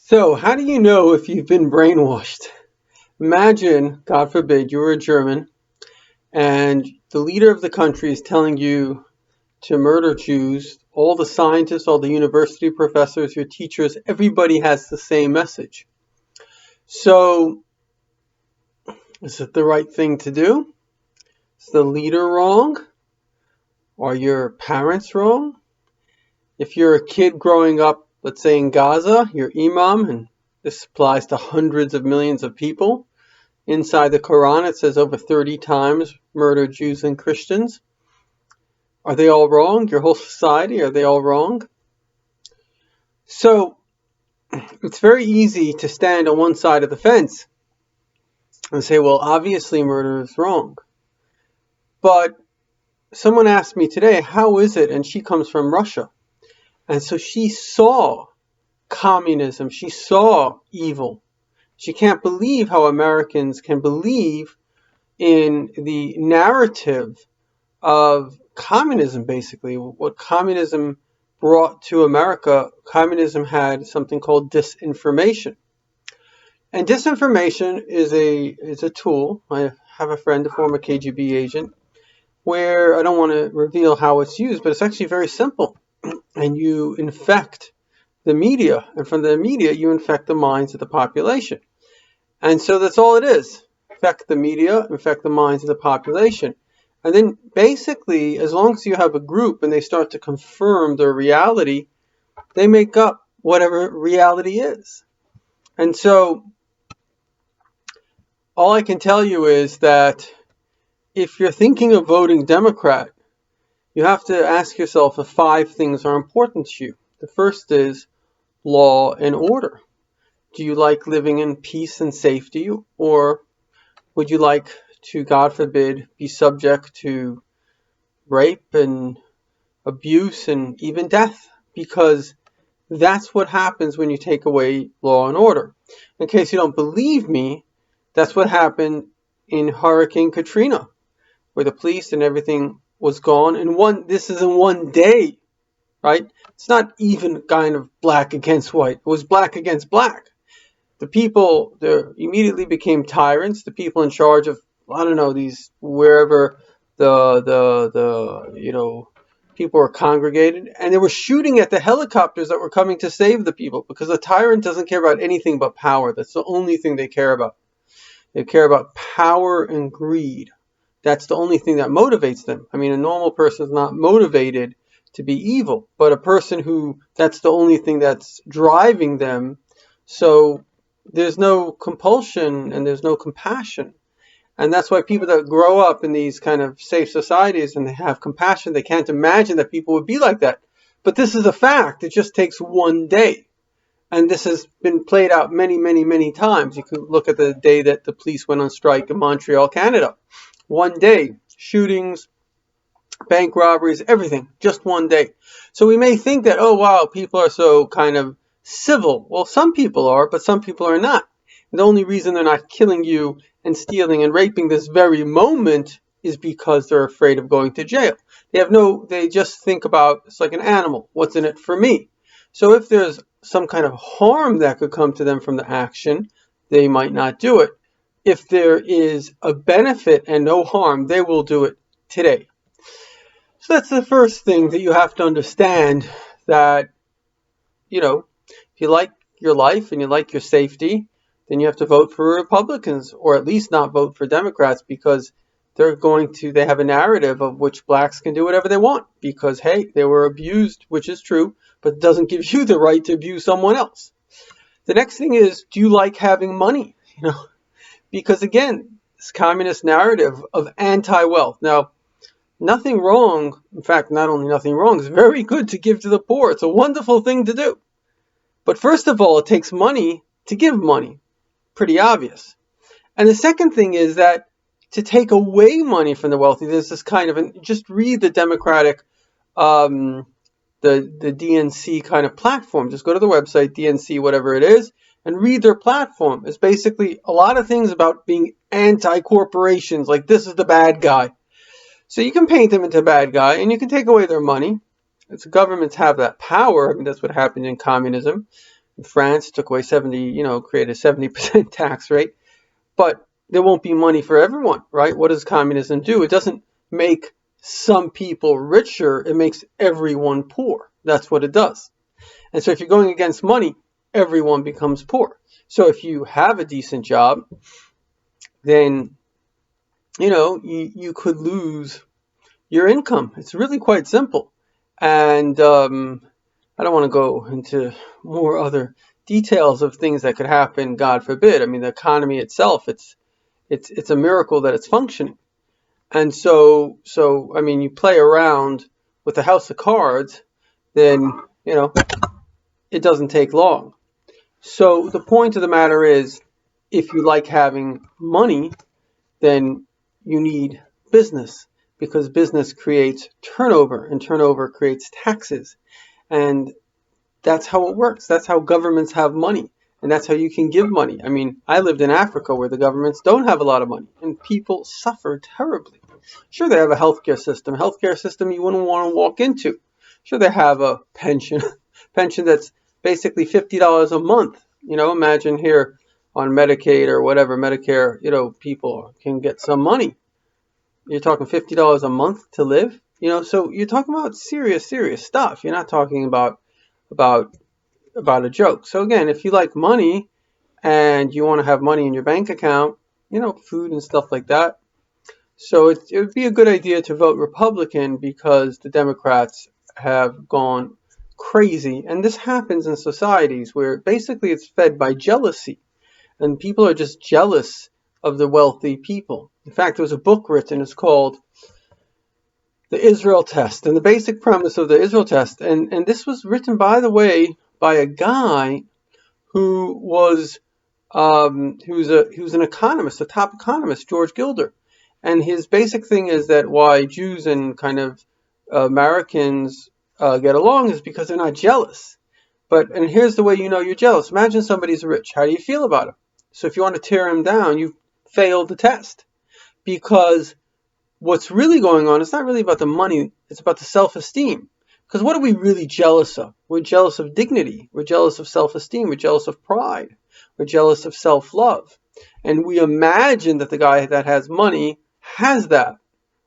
So, how do you know if you've been brainwashed? Imagine, God forbid, you were a German and the leader of the country is telling you to murder Jews. All the scientists, all the university professors, your teachers, everybody has the same message. So, is it the right thing to do? Is the leader wrong? Are your parents wrong? If you're a kid growing up, let's say in Gaza, your imam, and this applies to hundreds of millions of people, inside the Quran, it says over 30 times murder Jews and Christians. Are they all wrong? Your whole society, are they all wrong? So it's very easy to stand on one side of the fence and say, well, obviously murder is wrong. But someone asked me today, how is it? And she comes from Russia. And so she saw communism. She saw evil. She can't believe how Americans can believe in the narrative of communism, basically. What communism brought to America, communism had something called disinformation. And disinformation is a tool. I have a friend, a former KGB agent, where I don't want to reveal how it's used, but it's actually very simple. And you infect the media, and from the media you infect the minds of the population. And so that's all it is. Infect the media, infect the minds of the population. And then basically, as long as you have a group and they start to confirm their reality, they make up whatever reality is. And so all I can tell you is that if you're thinking of voting Democrat, you have to ask yourself if 5 things are important to you. The first is law and order. Do you like living in peace and safety, or would you like to, God forbid, be subject to rape and abuse and even death? Because that's what happens when you take away law and order. In case you don't believe me, that's what happened in Hurricane Katrina, where the police and everything was gone. This is in one day, right? It's not even kind of black against white. It was black against black. The people there immediately became tyrants. The people in charge of, I don't know, these wherever the people were congregated, and they were shooting at the helicopters that were coming to save the people, because a tyrant doesn't care about anything but power. That's the only thing they care about. They care about power and greed. That's the only thing that motivates them. I mean, a normal person is not motivated to be evil, but a person who, that's the only thing that's driving them. So there's no compulsion and there's no compassion. And that's why people that grow up in these kind of safe societies and they have compassion, they can't imagine that people would be like that. But this is a fact. It just takes one day. And this has been played out many, many, many times. You can look at the day that the police went on strike in Montreal, Canada. One day, shootings, bank robberies, everything, just one day. So we may think that, oh wow, people are so kind of civil. Well, some people are, but some people are not. And the only reason they're not killing you and stealing and raping this very moment is because they're afraid of going to jail. They just think about, it's like an animal, what's in it for me? So if there's some kind of harm that could come to them from the action, they might not do it. If there is a benefit and no harm, they will do it today. So that's the first thing that you have to understand, that, if you like your life and you like your safety, then you have to vote for Republicans, or at least not vote for Democrats, because they have a narrative of which blacks can do whatever they want because, hey, they were abused, which is true, but it doesn't give you the right to abuse someone else. The next thing is, do you like having money? Because again, this communist narrative of anti-wealth. Now, nothing wrong. In fact, not only nothing wrong, it's very good to give to the poor. It's a wonderful thing to do. But first of all, it takes money to give money. Pretty obvious. And the second thing is that to take away money from the wealthy, there's this kind of, just read the Democratic, the DNC kind of platform. Just go to the website, DNC, whatever it is, and read their platform. It's basically a lot of things about being anti-corporations, like this is the bad guy. So you can paint them into a bad guy, and you can take away their money. As governments have that power, I mean, that's what happened in communism. In France, took away 70, created a 70% tax rate. But there won't be money for everyone, right? What does communism do? It doesn't make some people richer. It makes everyone poor. That's what it does. And so if you're going against money, everyone becomes poor. So if you have a decent job, then, you could lose your income. It's really quite simple. And I don't want to go into more other details of things that could happen, God forbid. I mean, the economy itself, it's a miracle that it's functioning. And so I mean, you play around with a house of cards, then, it doesn't take long. So the point of the matter is, if you like having money, then you need business, because business creates turnover, and turnover creates taxes. And that's how it works. That's how governments have money. And that's how you can give money. I mean, I lived in Africa where the governments don't have a lot of money, and people suffer terribly. Sure, they have a healthcare system. Healthcare system you wouldn't want to walk into. Sure, they have a pension, pension that's basically $50 a month. Imagine here on Medicaid or whatever, Medicare, people can get some money. You're talking $50 a month to live. So you're talking about serious stuff. You're not talking about a joke. So again, if you like money and you want to have money in your bank account, food and stuff like that. So it would be a good idea to vote Republican, because the Democrats have gone crazy. And this happens in societies where basically it's fed by jealousy, and people are just jealous of the wealthy people. In fact, there was a book written, it's called The Israel Test. And the basic premise of the Israel Test, and this was written, by the way, by a guy who was an economist, a top economist, George Gilder. And his basic thing is that why Jews and kind of Americans get along is because they're not jealous. And here's the way you're jealous. Imagine somebody's rich. How do you feel about him? So if you want to tear him down, you've failed the test. Because what's really going on, it's not really about the money, it's about the self-esteem. Because what are we really jealous of? We're jealous of dignity. We're jealous of self-esteem. We're jealous of pride. We're jealous of self-love. And we imagine that the guy that has money has that.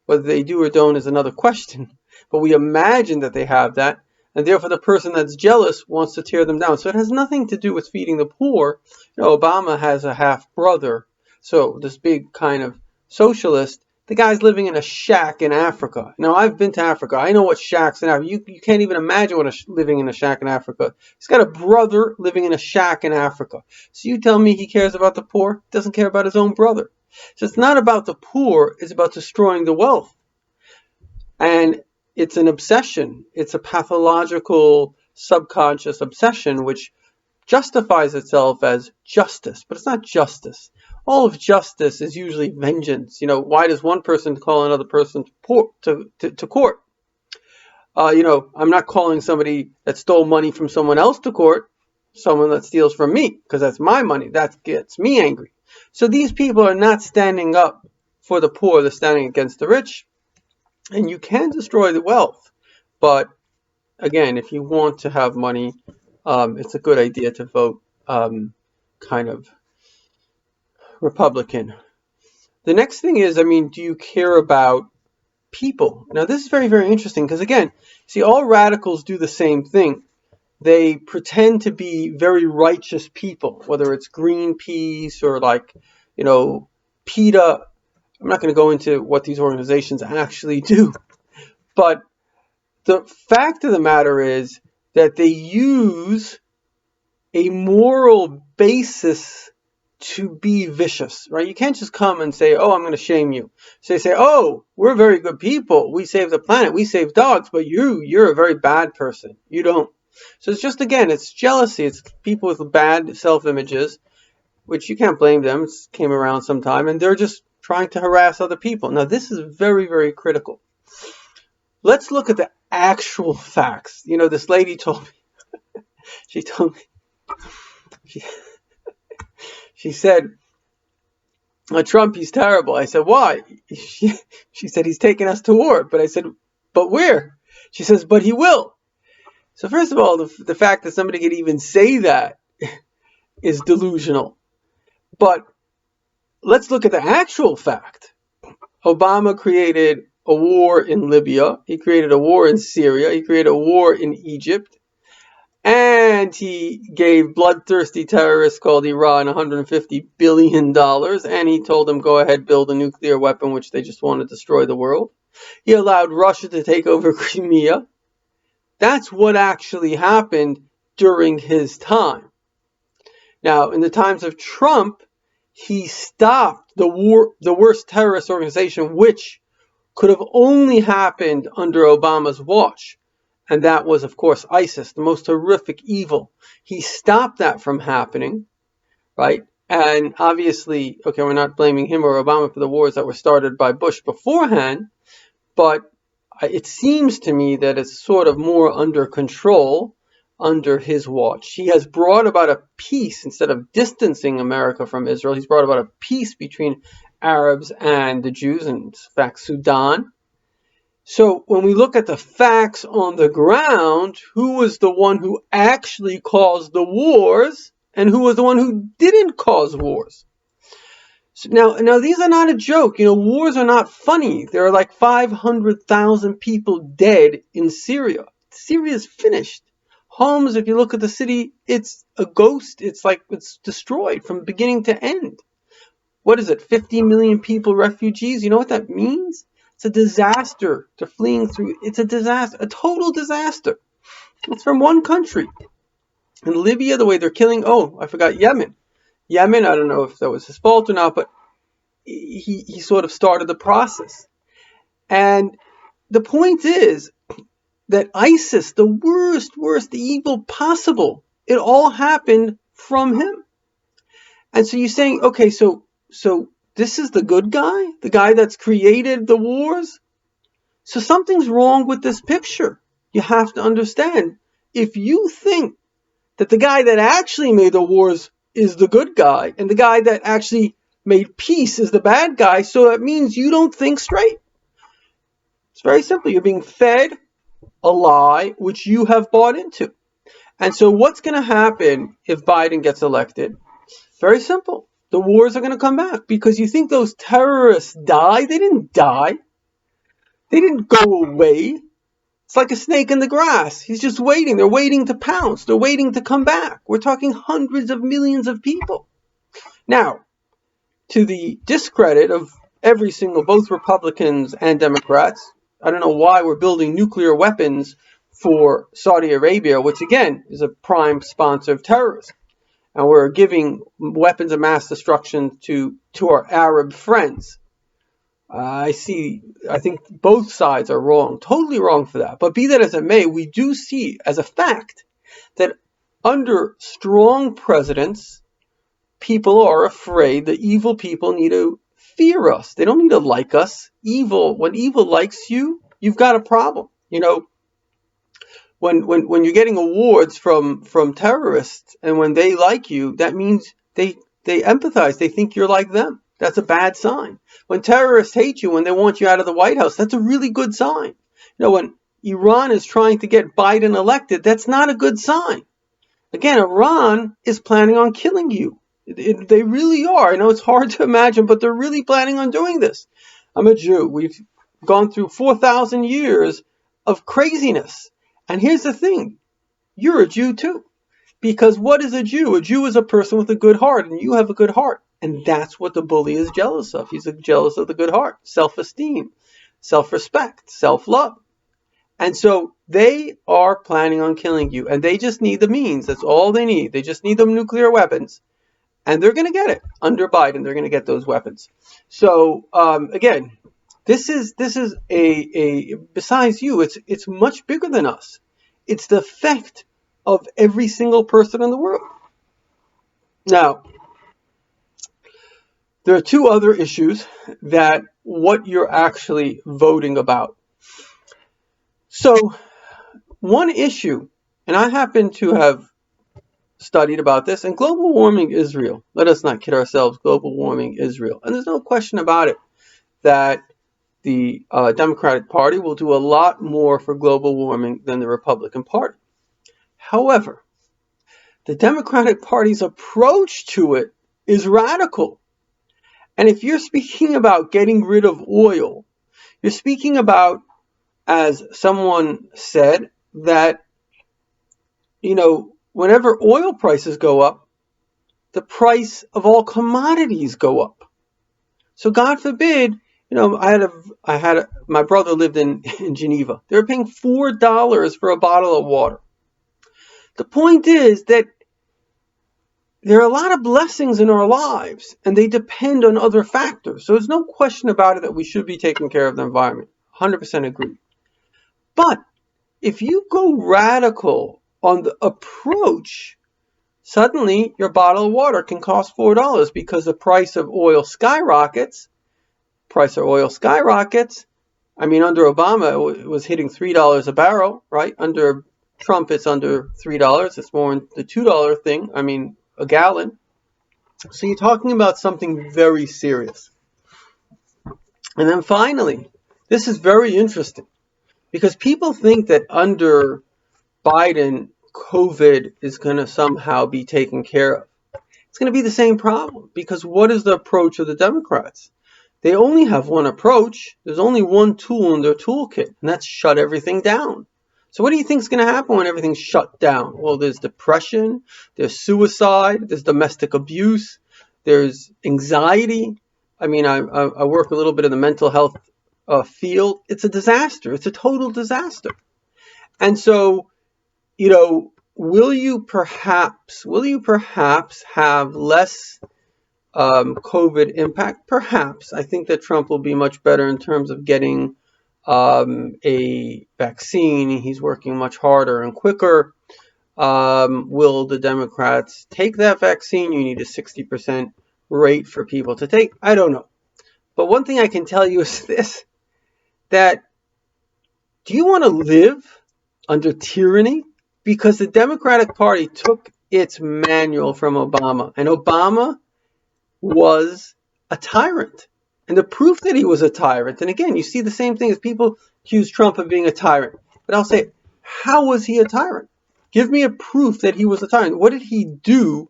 Whether they do or don't is another question. But we imagine that they have that. And therefore the person that's jealous wants to tear them down. So it has nothing to do with feeding the poor. Obama has a half-brother. So this big kind of socialist, the guy's living in a shack in Africa. Now, I've been to Africa. I know what shacks in Africa. You can't even imagine what living in a shack in Africa. He's got a brother living in a shack in Africa. So you tell me he cares about the poor? He doesn't care about his own brother. So it's not about the poor. It's about destroying the wealth. And it's an obsession. It's a pathological, subconscious obsession which justifies itself as justice. But it's not justice. All of justice is usually vengeance. Why does one person call another person to court? I'm not calling somebody that stole money from someone else to court, someone that steals from me, because that's my money. That gets me angry. So these people are not standing up for the poor. They're standing against the rich. And you can destroy the wealth. But again, if you want to have money, it's a good idea to vote kind of Republican. The next thing is, do you care about people? Now, this is very, very interesting because, again, see, all radicals do the same thing. They pretend to be very righteous people, whether it's Greenpeace or PETA. I'm not going to go into what these organizations actually do. But the fact of the matter is that they use a moral basis to be vicious, right? You can't just come and say, oh, I'm going to shame you. So they say, oh, we're very good people. We save the planet. We save dogs. But you're a very bad person. You don't. So it's just, again, it's jealousy. It's people with bad self-images, which you can't blame them. It came around sometime. And they're just trying to harass other people. Now, this is very, very critical. Let's look at the actual facts. This lady told me, she said, Trump, he's terrible. I said, why? She said, he's taking us to war. But I said, but where? She says, but he will. So first of all, the fact that somebody could even say that is delusional. But let's look at the actual fact. Obama created a war in Libya. He created a war in Syria. He created a war in Egypt. And he gave bloodthirsty terrorists called Iran $150 billion. And he told them, go ahead, build a nuclear weapon, which they just want to destroy the world. He allowed Russia to take over Crimea. That's what actually happened during his time. Now, in the times of Trump, he stopped the worst terrorist organization, which could have only happened under Obama's watch. And that was, of course, ISIS, the most horrific evil. He stopped that from happening, right? And obviously, okay, we're not blaming him or Obama for the wars that were started by Bush beforehand, but it seems to me that it's sort of more under control under his watch. He has brought about a peace instead of distancing America from Israel. He's brought about a peace between Arabs and the Jews, in fact, Sudan. So when we look at the facts on the ground, who was the one who actually caused the wars and who was the one who didn't cause wars? So now these are not a joke. Wars are not funny. There are like 500,000 people dead in Syria. Syria is finished. Homes, if you look at the city, it's a ghost. It's like it's destroyed from beginning to end. What is it? 50 million people, refugees. You know what that means? It's a disaster. They're fleeing through. It's a disaster, a total disaster. It's from one country. In Libya, the way they're killing, I forgot Yemen. Yemen, I don't know if that was his fault or not, but he sort of started the process. And the point is that ISIS, the worst evil possible, it all happened from him. And so you're saying, okay, so this is the good guy? The guy that's created the wars? So something's wrong with this picture. You have to understand. If you think that the guy that actually made the wars is the good guy, and the guy that actually made peace is the bad guy, so that means you don't think straight. It's very simple. You're being fed a lie which you have bought into. And so what's going to happen if Biden gets elected? Very simple. The wars are going to come back because you think those terrorists died? They didn't die. They didn't go away. It's like a snake in the grass. He's just waiting. They're waiting to pounce. They're waiting to come back. We're talking hundreds of millions of people. Now, to the discredit of both Republicans and Democrats, I don't know why we're building nuclear weapons for Saudi Arabia, which again is a prime sponsor of terrorism. And we're giving weapons of mass destruction to our Arab friends. I think both sides are wrong, totally wrong for that. But be that as it may, we do see as a fact that under strong presidents, people are afraid. The evil people need to fear us. They don't need to like us. When evil likes you, you've got a problem. When you're getting awards from terrorists and when they like you, that means they empathize. They think you're like them. That's a bad sign. When terrorists hate you, when they want you out of the White House, that's a really good sign. When Iran is trying to get Biden elected, that's not a good sign. Again, Iran is planning on killing you. They really are. I know it's hard to imagine, but they're really planning on doing this. I'm a Jew. We've gone through 4,000 years of craziness. And here's the thing. You're a Jew too. Because what is a Jew? A Jew is a person with a good heart, and you have a good heart. And that's what the bully is jealous of. He's jealous of the good heart, self-esteem, self-respect, self-love. And so they are planning on killing you, and they just need the means. That's all they need. They just need the nuclear weapons, and they're going to get it. Under Biden, they're going to get those weapons. So, again, this is a besides you, it's much bigger than us. It's the effect of every single person in the world. Now, there are two other issues that what you're actually voting about. So, one issue, and I happen to have studied about this, and global warming is real. Let us not kid ourselves, global warming is real. And there's no question about it that the Democratic Party will do a lot more for global warming than the Republican Party. However, The Democratic Party's approach to it is radical. And if you're speaking about getting rid of oil, you're speaking about, as someone said, that, whenever oil prices go up, the price of all commodities go up. So God forbid, my brother lived in Geneva. They were paying $4 for a bottle of water. The point is that there are a lot of blessings in our lives, and they depend on other factors. So there's no question about it that we should be taking care of the environment. 100% agree. But if you go radical on the approach, suddenly your bottle of water can cost $4 because the price of oil skyrockets. Under Obama, it was hitting $3 a barrel, right? Under Trump, it's under $3. It's more in the $2 thing. A gallon. So you're talking about something very serious. And then finally, this is very interesting because people think that under Biden, COVID is going to somehow be taken care of. It's going to be the same problem because what is the approach of the Democrats? They only have one approach. There's only one tool in their toolkit, and that's shut everything down. So what do you think is going to happen when everything's shut down? Well, there's depression, there's suicide, there's domestic abuse, there's anxiety. I work a little bit in the mental health field. It's a disaster. It's a total disaster. And so, will you perhaps have less COVID impact? Perhaps. I think that Trump will be much better in terms of getting a vaccine. He's working much harder and quicker. Will the Democrats take that vaccine? You need a 60% rate for people to take. I don't know. But one thing I can tell you is this, that do you want to live under tyranny? Because the Democratic Party took its manual from Obama, and Obama was a tyrant. And the proof that he was a tyrant, and again, you see the same thing as people accuse Trump of being a tyrant. But I'll say, how was he a tyrant? Give me a proof that he was a tyrant. What did he do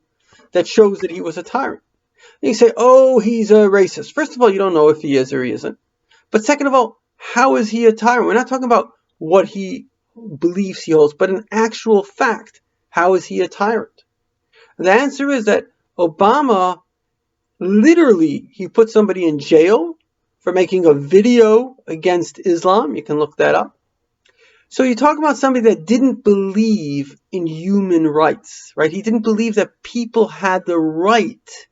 that shows that he was a tyrant? And you say, oh, he's a racist. First of all, you don't know if he is or he isn't. But second of all, how is he a tyrant? We're not talking about what he believes he holds, but an actual fact. How is he a tyrant? And the answer is that Obama, literally, he put somebody in jail for making a video against Islam. You can look that up. So you talk about somebody that didn't believe in human rights, right? He didn't believe that people had the right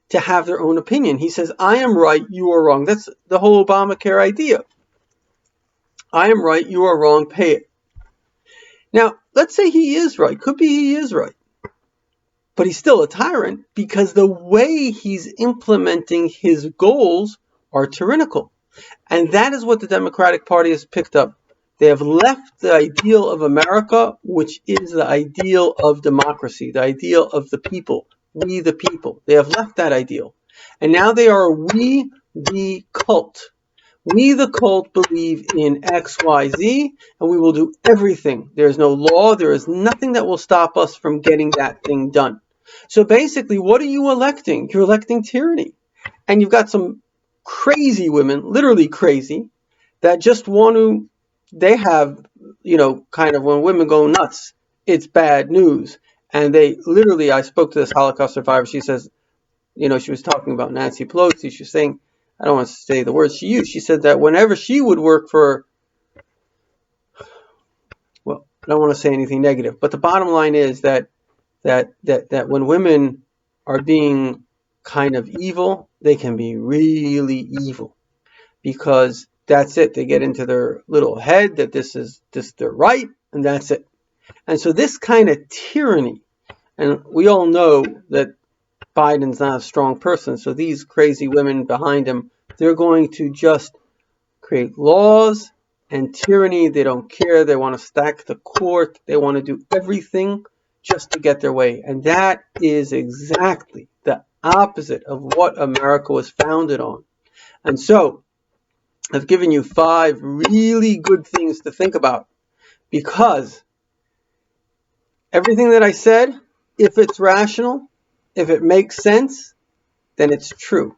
to have their own opinion. He says, I am right, you are wrong. That's the whole Obamacare idea. I am right, you are wrong, pay it. Now, let's say he is right. Could be he is right. But he's still a tyrant because the way he's implementing his goals are tyrannical. And that is what the Democratic Party has picked up. They have left the ideal of America, which is the ideal of democracy, the ideal of the people, we the people. They have left that ideal. And now they are we the cult. We the cult believe in X, Y, Z, and we will do everything. There is no law. There is nothing that will stop us from getting that thing done. So basically, what are you electing? You're electing tyranny. And you've got some crazy women, literally crazy, that just want to, they have, kind of when women go nuts, it's bad news. And they literally, I spoke to this Holocaust survivor. She says, she was talking about Nancy Pelosi. She was saying, I don't want to say the words she used. She said that whenever she would work for, well, I don't want to say anything negative, but the bottom line is that when women are being kind of evil, they can be really evil because that's it. They get into their little head that this is their right, and that's it. And so this kind of tyranny, and we all know that Biden's not a strong person, so these crazy women behind him, they're going to just create laws and tyranny. They don't care. They want to stack the court. They want to do everything just to get their way. And that is exactly the opposite of what America was founded on. And so I've given you 5 really good things to think about because everything that I said if it's rational, if it makes sense, then it's true.